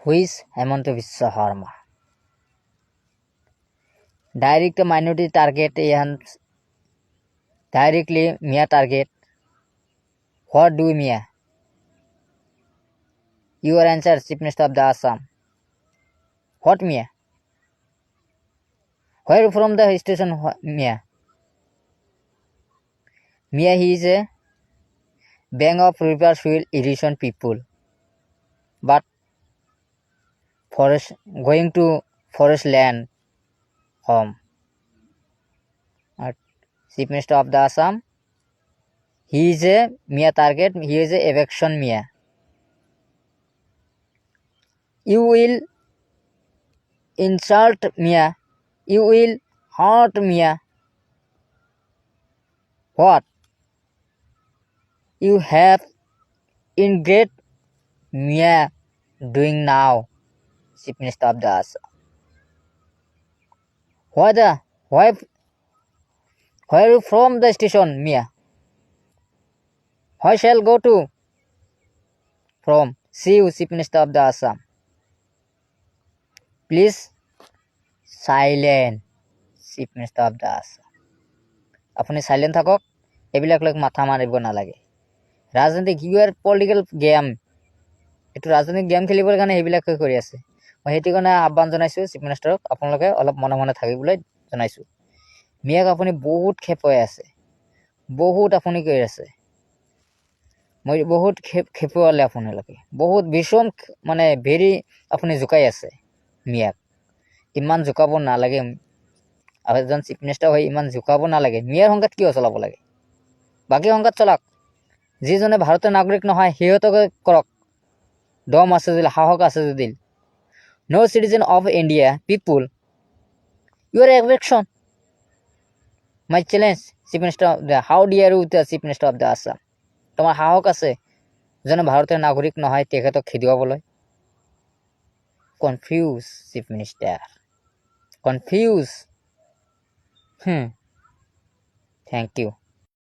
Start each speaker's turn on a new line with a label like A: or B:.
A: Who is Hemanta Biswa Sarma? Direct minority target and directly Mia target. What do Mia? Your answer, Chief Minister of the Assam. What Mia? Where from the station Mia? Mia, he is a bank of river soil erosion people. But forest going to forest land home. Chief Minister of the Assam. He is a Mia target. He is a eviction Mia. You will insult Mia. You will hurt Mia. What you have in great Mia doing now, Chief Minister of the Assam? Where you from the station, Mia? Where shall go to? From. See you, Chief Minister of the Assam. Please silent, Chief Minister of the Assam. আপুনি সাইলেণ্ট থাকক, এইবিলাক লৈ মাথা মাৰিব নালাগে। ৰাজনীতিক ইউৰ political game, এইটো ৰাজনৈতিক গেম খেলিবৰ কাৰণে এইবিলাক কৰি আছে। মই সেইটো কাৰণে আহ্বান জনাইছোঁ চিফ মিনিষ্টাৰক, আপোনালোকে অলপ মনে মনে থাকিবলৈ জনাইছোঁ। মিয়াক আপুনি বহুত খেপুৱাই আছে, বহুত আপুনি কৰি আছে। মই বহুত খেপুৱালে আপোনালোকে, বহুত ভীষণ মানে ভেৰি আপুনি জোকাই আছে মিয়াক। ইমান জোকাব নালাগে, এজন চিফ মিনিষ্টাৰ হৈ ইমান জোকাব নালাগে। মিয়াৰ সংঘাত কিয় চলাব লাগে? বাকী সংঘাত চলাক। যিজনে ভাৰতীয় নাগৰিক নহয় সিহঁতকে কৰক, দম আছে যদি, সাহস আছে যদি। No citizen of India people, you are eviction. My challenge, Chief Minister of the, how dare you, the Chief Minister of the Assam? তোমাৰ সাহস আছে যেনে ভাৰতীয় নাগৰিক নহয় তেখেতক খেদুৱাবলৈ? Confuse chief minister, confuse. Thank you.